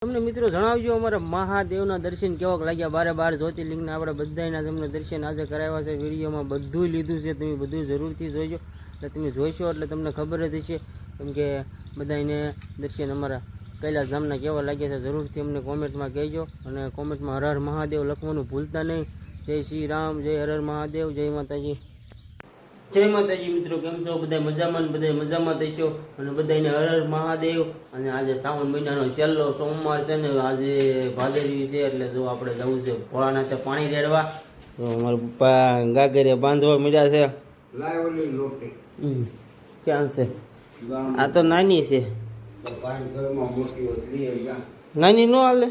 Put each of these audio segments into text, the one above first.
તમને મિત્રો જણાવજો અમારા મહાદેવના દર્શન કેવાક લાગ્યા. 12 જ્યોતિર્લિંગના આપણે બધાના તમને દર્શન આજે કરાવ્યા છે. વિડીયોમાં બધું લીધું છે, તમે બધું જરૂરથી જોઈજો. એટલે તમે જોઈશો એટલે તમને ખબર જ હશે, કેમ કે બધાને દર્શન અમારા કૈલાસ ધામના કેવા લાગ્યા છે જરૂરથી અમને કોમેન્ટમાં કહેજો. અને કોમેન્ટમાં હર હર મહાદેવ લખવાનું ભૂલતા નહીં. જય શ્રી રામ, જય હર હર મહાદેવ, જય માતાજી. જય માતાજી મિત્રો, કેમ છો બધા? મજામાં ને બધા મજામાં થશો. અને બધાને હર હર મહાદેવ. અને આજે શ્રાવણ મહિનાનો છેલ્લો સોમવાર છે ને, આજે ભાદરવી છે, એટલે જો આપણે જવું છે ભોળાનાથે પાણી રેડવા. તો અમારા પપ્પા ગાગરે બાંધવા મળ્યા છે. ક્યાં છે? આ તો નાની છે. નાની નો હાલે.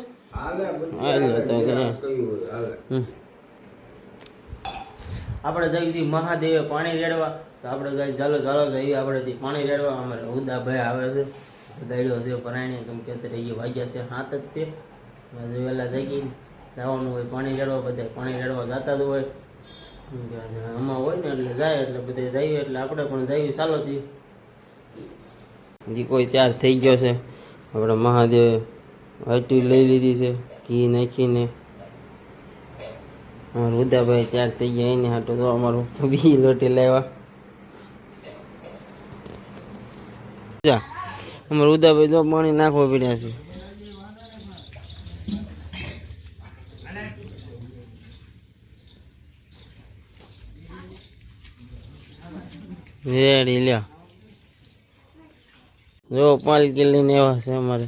આપણે જઈએ છીએ મહાદેવે પાણી રેડવા. તો આપણે જઈ ચાલો જઈએ આપણે પાણી રેડવા. અમારે ઉદાભાઈ આવે છે, ગાડીઓ છે પરાયણે, કેમ કે અત્યારે એ વાગ્યા છે 7 જ તે. વહેલા જઈ જવાનું હોય પાણી રેડવા. બધા પાણી રેડવા જતા જ હોય, આમાં હોય ને એટલે જાય, એટલે બધા જઈએ એટલે આપણે પણ જઈએ. ચાલો થી કોઈ તૈયાર થઈ ગયો છે. આપણે મહાદેવે વાટી લઈ લીધી છે ઘી નાખીને. અમારું ઉદાભાઈ તૈયાર થઈ ગયા એને હાટો તો અમારું બી લોટી લાવ્યા. અમારું ઉદાભાઈ તો પાણી નાખવા પડ્યા છે. રેડી લ્યો, જો પાલકી લઈને એવા છે અમારે.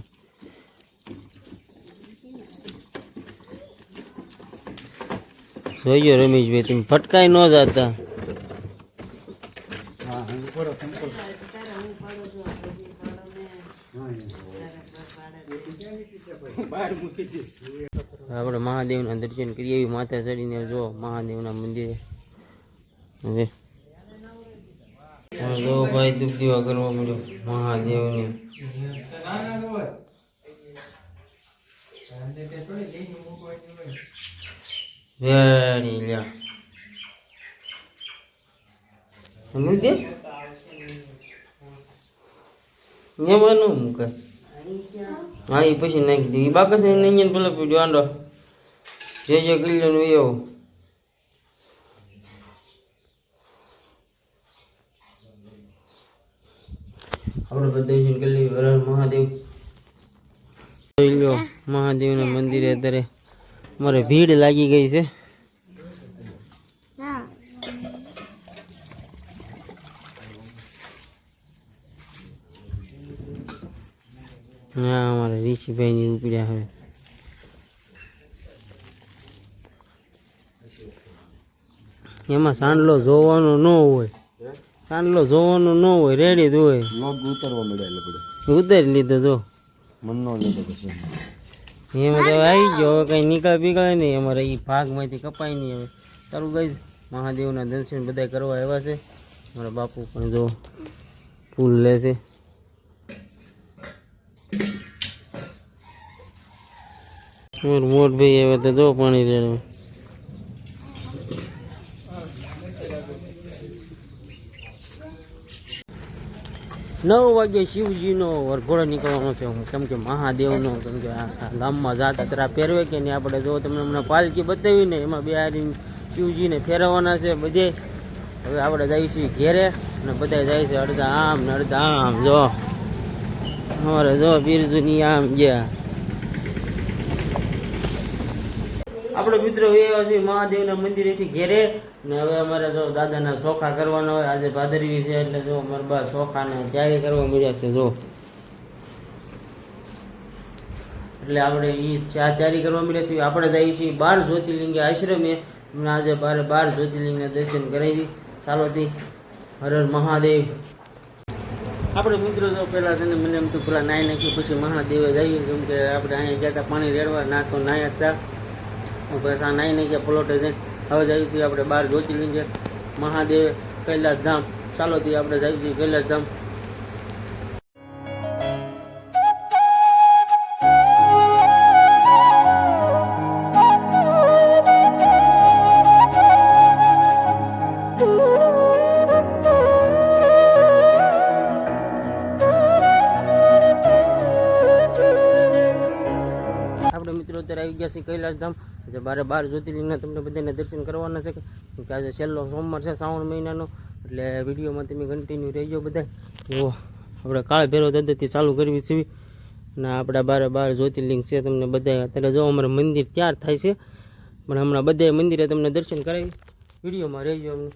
જોઈજો રમેશભાઈ, તમે ફટકાઈ ન જતા. આપણે મહાદેવના દર્શન કરીએ એવી માથે ચડીને જો મહાદેવના મંદિરે. હવે જો ભાઈ દુઃખ દીવા કરવા મળ્યો મહાદેવને. રેડી લ્યા દે એમાં ન મુકાય. હા એ પછી નાખી દે. એ બાકસ ને અહીંયા પેલા પીડ્યો આંડો જે કિલ્લો નું એવું. આપણે બધા દર્શન કરી લઈએ. હર હર મહાદેવ. જોઈ લો મહાદેવના મંદિરે અત્યારે અમારે ભીડ લાગી ગઈ છે. હા અમારે ઋષિભાઈ ની ઉપડ્યા હવે. એમાં સાંડલો જોવાનો ન હોય, સાંડલો જોવાનો ન હોય, રેડી જ હોય. ઉતરવા મળ્યા ઉતારી લીધો જો મનનો લીધો પછી એમાં તો આવી ગયો. હવે કઈ નીકળ પીકળે નહીં અમારે એ ભાગમાંથી કપાય નહીં. હવે સારું ગઈ મહાદેવના દર્શન બધા કરવા આવ્યા છે. મારા બાપુ પણ જો ફૂલ લે છે. મોટ ભાઈ હવે તો જો પાણી રેડવા. 9 વાગે શિવજીનો વરઘોડો નીકળવાનો છે. કેમ કે મહાદેવનો, કેમ કે ગામમાં જાતા તરા પહેરવે કે નહીં. આપણે જો તમને હમણાં પાલકી બતાવી ને, એમાં બે હારી શિવજીને ફેરવવાના છે બધે. હવે આપણે જઈએ છીએ ઘેરે અને બધા જાય છે અડધા આમ ને અડધા આમ. જો અમારે જો બિરજુની આમ ગયા. આપણે મિત્રો એવા છે મહાદેવના મંદિરેથી ઘેરે. ને હવે અમારે જો દાદાના ચોખા કરવાના હોય. આજે ભાદરવી છે એટલે જો અમારા બા ચોખાને તૈયારી કરવા મળ્યા છે. જો એટલે આપણે એ તૈયારી કરવા મળ્યા છીએ. આપણે જઈએ છીએ 12 જ્યોતિર્લિંગ આશ્રમે. આજે 12 જ્યોતિર્લિંગના દર્શન કરાવી. ચાલોથી હર હર મહાદેવ. આપણે મિત્રો જો પહેલાં તને મને એમ તો પેલા નાહી નાખ્યું પછી મહાદેવે જઈએ. કેમ કે આપણે અહીંયા ગયા હતા પાણી રેડવા, ના તો નાહ્યા હતા. બસ આ નાહી નાખ્યા પલોટે જઈને. હવે જઈએ છીએ આપણે 12 જ્યોતિર્લિંગ મહાદેવ કૈલાસ ધામ. ચાલોથી આપણે જઈએ છીએ કૈલાસ ધામ. આપણે મિત્રો અત્યારે આવી ગયા છીએ કૈલાસધામ. જે 12 જ્યોતિર્લિંગના તમને બધાને દર્શન કરવાના છે, કેમ કે આજે છેલ્લો સોમવાર છે શ્રાવણ મહિનાનો. એટલે વિડીયોમાં તમે કન્ટિન્યુ રહેજો બધા. જો આપણે કાળ ભૈરવ દાદાથી ચાલુ કરવી છે અને આપણા 12 જ્યોતિર્લિંગ છે તમને બધા. અત્યારે જો અમારું મંદિર તૈયાર થાય છે, પણ હમણાં બધા મંદિરે તમને દર્શન કરાવી. વિડીયોમાં રહેજો અમને.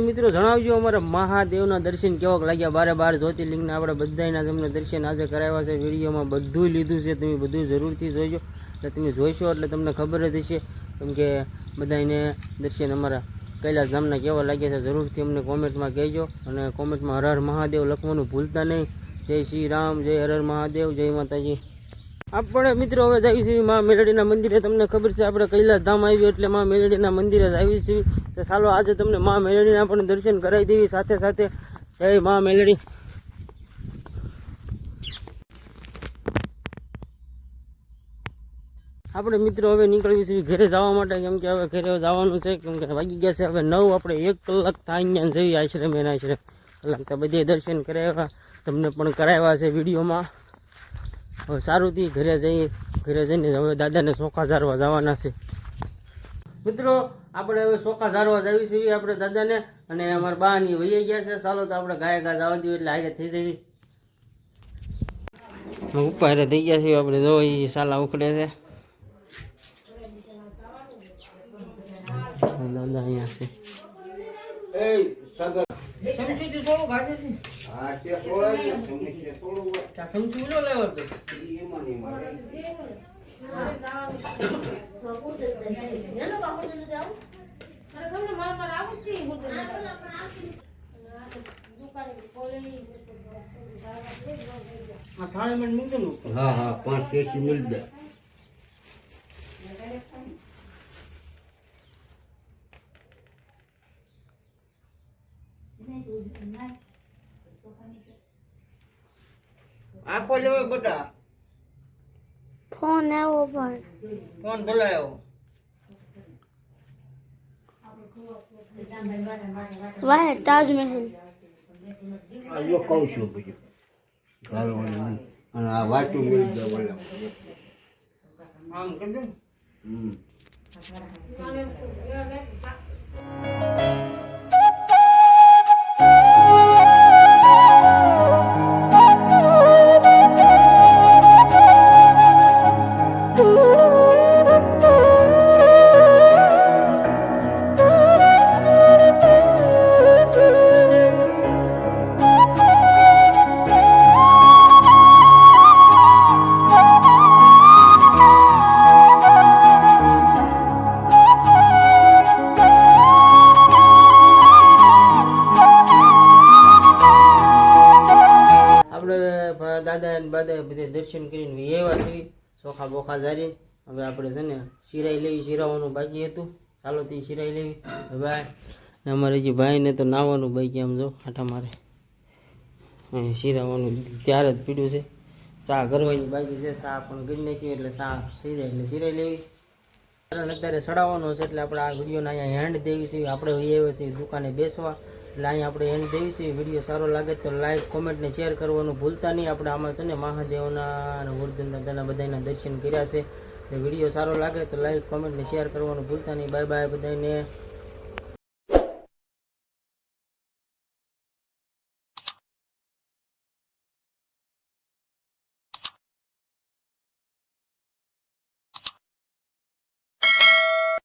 મિત્રો જણાવજો અમારા મહાદેવના દર્શન કેવાક લાગ્યા. 12 જ્યોતિર્લિંગના આપણે બધાના તમને દર્શન આજે કરાવ્યા છે. વિડીયોમાં બધું લીધું છે, તમે બધું જરૂરથી જોઈજો. એટલે તમે જોઈશો એટલે તમને ખબર જ હશે, કેમ કે બધાને દર્શન અમારા કૈલાસધામના કેવા લાગ્યા છે જરૂરથી અમને કોમેન્ટમાં કહેજો. અને કોમેન્ટમાં હર હર મહાદેવ લખવાનું ભૂલતા નહીં. જય શ્રી રામ, જય હર હર મહાદેવ, જય માતાજી. આપણે મિત્રો હવે જઈએ છીએ મા મેલડીના મંદિરે. તમને ખબર છે આપણે કૈલાસધામ આવ્યું એટલે મા મેલડીના મંદિરે જ આવી છીએ. તો ચાલો આજે તમને મા મેલડીના પણ દર્શન કરાવી દેવી સાથે સાથે. જય મા મેલડી. આપણે મિત્રો હવે નીકળીએ છીએ ઘરે જવા માટે, કેમ કે હવે ઘરે જવાનું છે. કેમ કે વાગી ગયા છે હવે 9. આપણે 1 કલાક અહીંયા જઈએ આશ્રમ એના આશ્રમ. કલાક તો બધે દર્શન કરાવ્યા, તમને પણ કરાવ્યા છે વિડીયોમાં. હવે સારુંથી ઘરે જઈને હવે દાદાને ચોખા ઝારવા જવાના છે. મિત્રો આપણે હવે ચોખા ઝારવા જઈએ છીએ આપણે દાદાને. અને અમારા બાની વહી ગયા છે. ચાલો તો આપણે ગાય જવા દઈએ એટલે આગળ થઈ જઈએ. ઉપર થઈ ગયા છીએ આપણે. જો એ સાલા ઉખડે છે. દાદા અહીંયા છે. સમજી થોડું ભાગે છે. હા તે સોળાય સમજી થોડું સમજી લો લેવો તો એમાં નહીં મારે હા હા 5 ટેસ્ટી મિલ દે. આખો લેવો બટા ફોન આવ્યો પણ ફોન બોલાયો. વાહ તાજમહેલ આ યો કહું છું બીજું ગાળવાનું અને આ વાટું મળી જાય બોલા આમ કીધું. દાદા અને બાદા બધે દર્શન કરીને એવા છીએ. ચોખા બોખા ઝારીને હવે આપણે છે ને શિરાઈ લેવી. શિરાવાનું બાકી હતું. ચાલો તે શિરાઈ લેવી. ભાઈ અમારે જે ભાઈને તો નાવાનું બાકી. આમ જો આટા મારે શિરાવાનું ત્યારે જ પીડ્યું છે. ચા કરવાની બાકી છે. ચા પણ કરી નાખ્યું એટલે ચા થઈ જાય એટલે શિરાઈ લેવી. અત્યારે ચડાવવાનો છે એટલે આપણે આ વિડીયોને અહીંયા હેન્ડ દેવી છે. આપણે આવ્યા છીએ દુકાને બેસવા. એટલે અહીંયા આપણે એન્ડ દેવી છે. વિડીયો સારો લાગે તો લાઈક કોમેન્ટ ને શેર કરવાનું ભૂલતા નહીં. આપણે આમાં છે ને મહાદેવના અને વર્ધન દાદાના બધાના દર્શન કર્યા છે. એટલે વિડીયો સારો લાગે તો લાઈક કોમેન્ટ ને શેર કરવાનું ભૂલતા નહીં. બાય બાય બધાને.